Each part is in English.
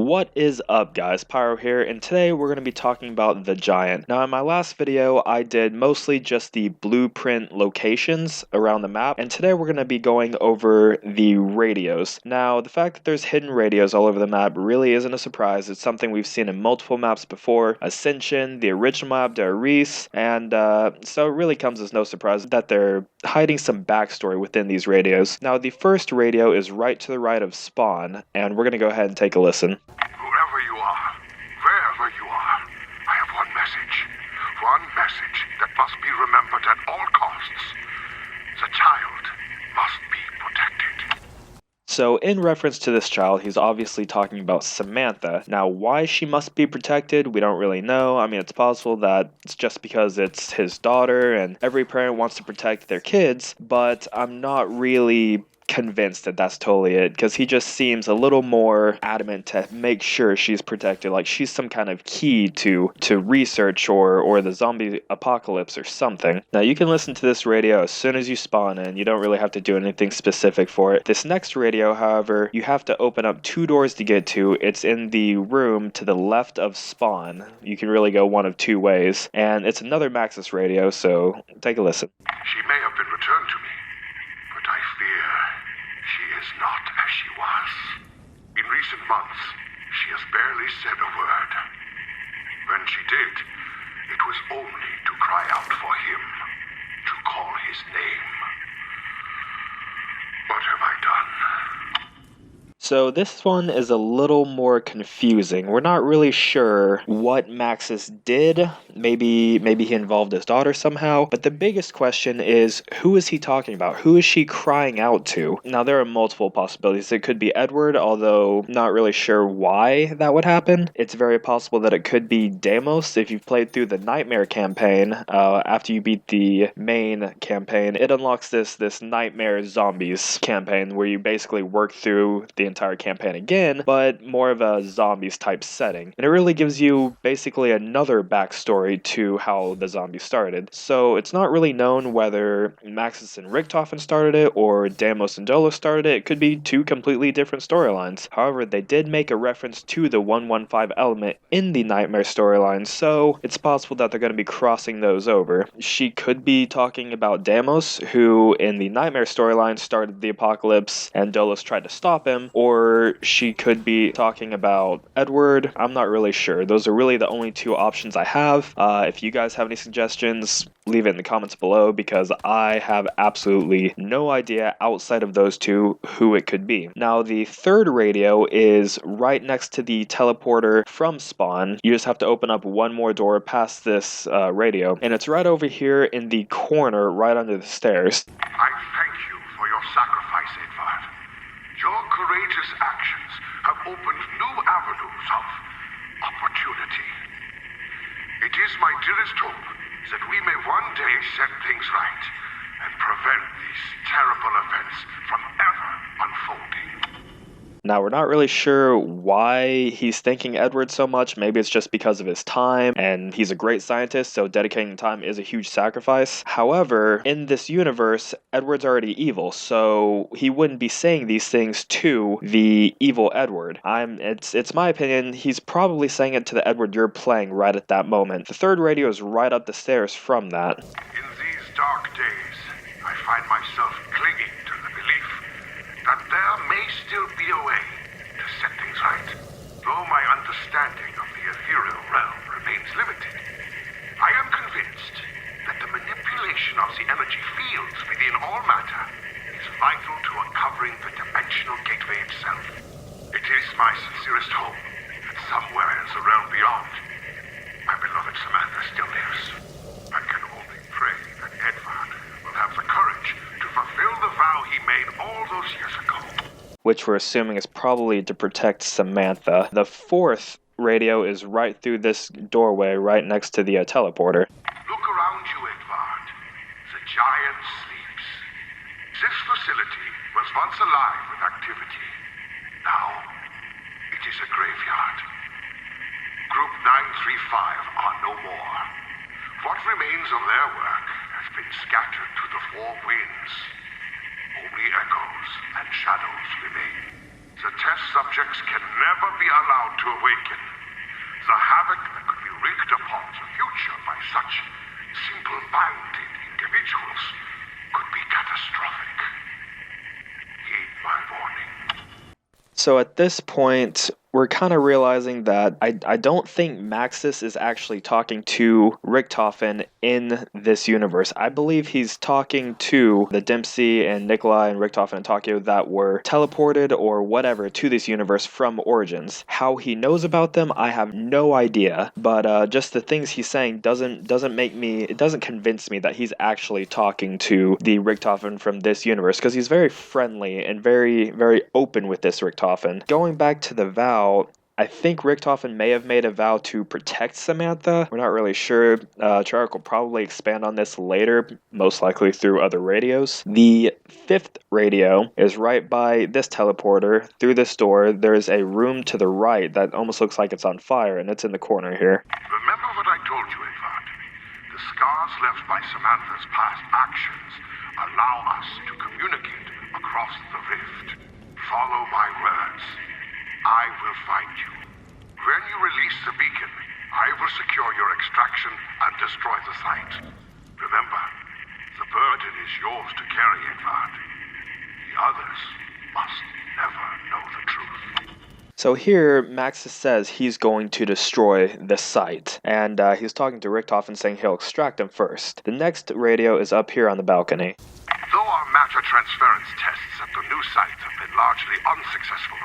What is up, guys? Pyro here, and today we're going to be talking about the Giant. Now, in my last video, I did mostly just the blueprint locations around the map, and today we're going to be going over the radios. Now, the fact that there's hidden radios all over the map really isn't a surprise. It's something we've seen in multiple maps before: Ascension, the original map, Darius, and so it really comes as no surprise that they're hiding some backstory within these radios. Now, the first radio is right to the right of spawn, and we're going to go ahead and take a listen. Whoever you are, wherever you are, I have one message that must be remembered at all costs. The child must be protected. So in reference to this child, he's obviously talking about Samantha. Now, why she must be protected, we don't really know. I mean, it's possible that it's just because it's his daughter and every parent wants to protect their kids, but I'm not really convinced that that's totally it, because he just seems a little more adamant to make sure she's protected, like she's some kind of key to research or the zombie apocalypse or something. Now, you can listen to this radio as soon as you spawn in. You don't really have to do anything specific for it. This next radio, however, you have to open up 2 doors to get to. It's in the room to the left of spawn. You can really go one of 2 ways, and it's another Maxis radio, so take a listen. She may have been returned to me, but I fear she is not as she was. In recent months, she has barely said a word. When she did, it was only to cry out for him, to call his name. What have I done? So this one is a little more confusing. We're not really sure what Maxis did. Maybe he involved his daughter somehow. But the biggest question is, who is he talking about? Who is she crying out to? Now, there are multiple possibilities. It could be Edward, although not really sure why that would happen. It's very possible that it could be Deimos. If you've played through the Nightmare campaign, after you beat the main campaign, it unlocks this Nightmare Zombies campaign where you basically work through the entire campaign again, but more of a zombies type setting. And it really gives you basically another backstory to how the zombies started. So it's not really known whether Maxis and Richtofen started it or Deimos and Dolos started it. It could be 2 completely different storylines. However, they did make a reference to the 115 element in the Nightmare storyline, so it's possible that they're going to be crossing those over. She could be talking about Deimos, who in the Nightmare storyline started the apocalypse and Dolos tried to stop him, or she could be talking about Edward. I'm not really sure. Those are really the only 2 options I have. If you guys have any suggestions, leave it in the comments below, because I have absolutely no idea outside of those 2 who it could be. Now, the third radio is right next to the teleporter from spawn. You just have to open up 1 more door past this radio, and it's right over here in the corner, right under the stairs. I thank you for your sacrifice, Edvard. Your courageous actions have opened new avenues of opportunity. It is my dearest hope that we may one day set things right and prevent these terrible events from ever unfolding. Now, we're not really sure why he's thanking Edward so much. Maybe it's just because of his time, and he's a great scientist, so dedicating time is a huge sacrifice. However, in this universe, Edward's already evil, so he wouldn't be saying these things to the evil Edward. It's my opinion, he's probably saying it to the Edward you're playing right at that moment. The third radio is right up the stairs from that. In these dark days, I find myself clinging to the belief that there may still be a way to set things right. Though my understanding of the ethereal realm remains limited, I am convinced that the manipulation of the energy fields within all matter is vital to uncovering the dimensional gateway itself. It is my sincerest hope that somewhere in the realm beyond, my beloved Samantha still lives. I can only pray that Edvard will have the courage to fulfill the vow he made all those years ago. Which we're assuming is probably to protect Samantha. The fourth radio is right through this doorway, right next to the teleporter. Look around you, Edvard. The giant sleeps. This facility was once alive with activity. Now, it is a graveyard. Group 935 are no more. What remains of their work has been scattered to the 4 winds. Only echoes and shadows remain. The test subjects can never be allowed to awaken. The havoc that could be wreaked upon the future by such simple-minded individuals could be catastrophic. Heed my warning. So at this point, we're kind of realizing that I don't think Maxis is actually talking to Richtofen in this universe. I believe he's talking to the Dempsey and Nikolai and Richtofen and Takeo that were teleported or whatever to this universe from Origins. How he knows about them, I have no idea. But just the things he's saying doesn't convince me that he's actually talking to the Richtofen from this universe, because he's very friendly and very, very open with this Richtofen. Going back to the vow, I think Richtofen may have made a vow to protect Samantha. We're not really sure. Chark will probably expand on this later, most likely through other radios. The fifth radio is right by this teleporter. Through this door, there's a room to the right that almost looks like it's on fire, and it's in the corner here. Remember what I told you, Edvard? The scars left by Samantha's past actions allow us to communicate across the rift. Follow my words. I will find you. When you release the beacon, I will secure your extraction and destroy the site. Remember, the burden is yours to carry, Edvard. The others must never know the truth. So here, Maxis says he's going to destroy the site, and he's talking to Richtofen saying he'll extract him first. The next radio is up here on the balcony. Though our matter transference tests at the new site have been largely unsuccessful,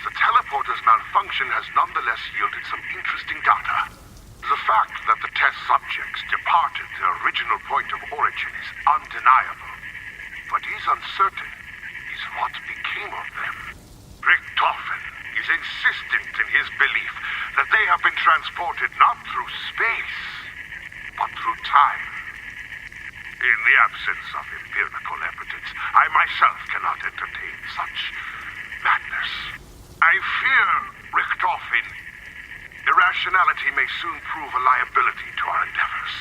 the teleporter's malfunction has nonetheless yielded some interesting data. The fact that the test subjects departed their original point of origin is undeniable. What is uncertain is what became of them. Richtofen is insistent in his belief that they have been transported not through space, but through time. In the absence of empirical evidence, I myself cannot entertain such madness. I fear, Richtofen, irrationality may soon prove a liability to our endeavors.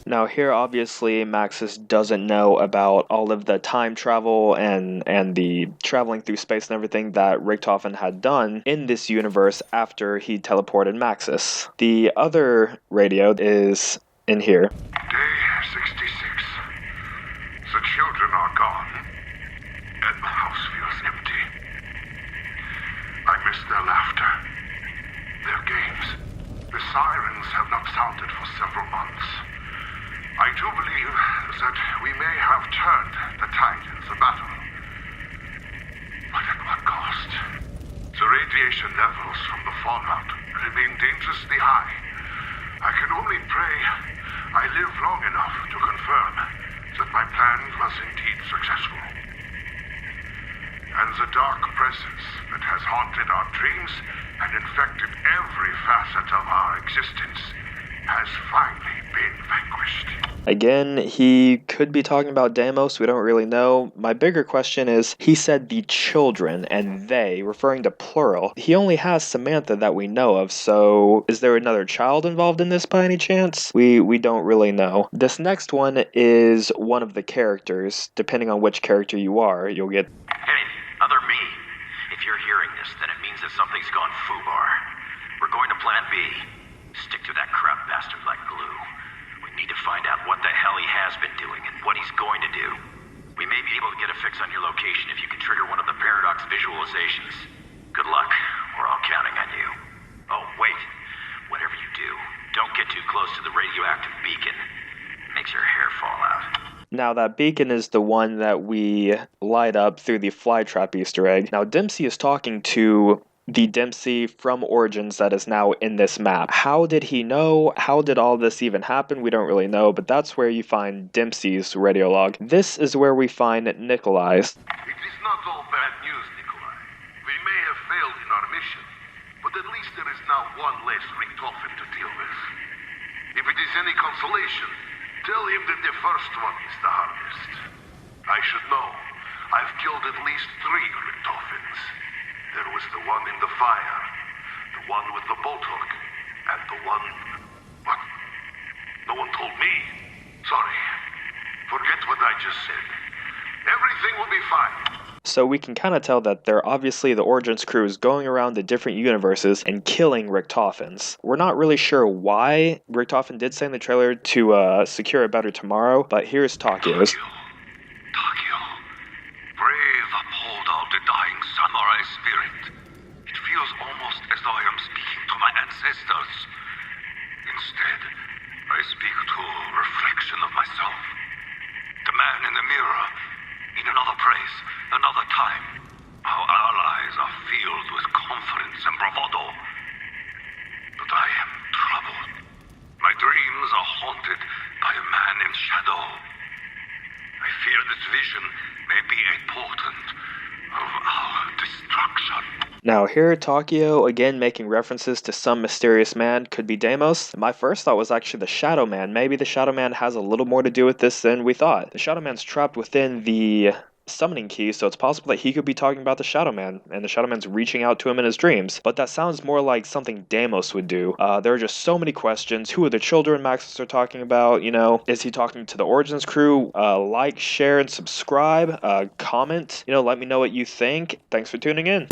Now here, obviously, Maxis doesn't know about all of the time travel and the traveling through space and everything that Richtofen had done in this universe after he teleported Maxis. The other radio is in here. Day 66. The children are gone, and the house feels empty. I miss their laughter, their games. The sirens have not sounded for several months. I do believe that we may have turned the tide in the battle. But at what cost? The radiation levels from the fallout remain dangerously high. I can only pray I live long enough to confirm that my plan was indeed successful. And the dark presence that has haunted our dreams and infected every facet of our existence has finally been vanquished. Again, he could be talking about Deimos, we don't really know. My bigger question is, he said the children, and they, referring to plural. He only has Samantha that we know of, so is there another child involved in this by any chance? We don't really know. This next one is one of the characters. Depending on which character you are, you'll get... Hey, other me. If you're hearing this, then it means that something's gone foobar. We're going to plan B. Stick to that crab bastard like glue. We need to find out what the hell he has been doing and what he's going to do. We may be able to get a fix on your location if you can trigger one of the paradox visualizations. Good luck. We're all counting on you. Oh, wait. Whatever you do, don't get too close to the radioactive beacon. It makes your hair fall out. Now, that beacon is the one that we light up through the flytrap Easter egg. Now, Dempsey is talking to the Dempsey from Origins that is now in this map. How did he know? How did all this even happen? We don't really know, but that's where you find Dempsey's radio log. This is where we find Nikolai's. It is not all bad news, Nikolai. We may have failed in our mission, but at least there is now one less Richtofen to deal with. If it is any consolation, tell him that the first one is the hardest. I should know. I've killed at least 3 Richtofens. There was the one in the fire, the one with the boat hook, and the one... What? No one told me. Sorry. Forget what I just said. Everything will be fine. So we can kind of tell that they're obviously the Origins crew is going around the different universes and killing Richtophens. We're not really sure why. Richtofen did say in the trailer to secure a better tomorrow, but here's Takio's. Takio, brave upholder of the dying samurai spirit. It feels almost as though I am speaking to my ancestors. Instead, I speak to a reflection of myself. The man in the mirror, in another place, another time. Our allies are filled with confidence and bravado. But I am troubled. My dreams are haunted by a man in shadow. I fear this vision may be a portent of our destruction. Now here Takio again making references to some mysterious man, could be Deimos. My first thought was actually the Shadow Man. Maybe the Shadow Man has a little more to do with this than we thought. The Shadow Man's trapped within the summoning key, so it's possible that he could be talking about the Shadow Man, and the Shadow Man's reaching out to him in his dreams. But that sounds more like something Deimos would do. There are just so many questions. Who are the children Maxis are talking about? You know, is he talking to the Origins crew? Like, share, and subscribe. Comment. You know, let me know what you think. Thanks for tuning in.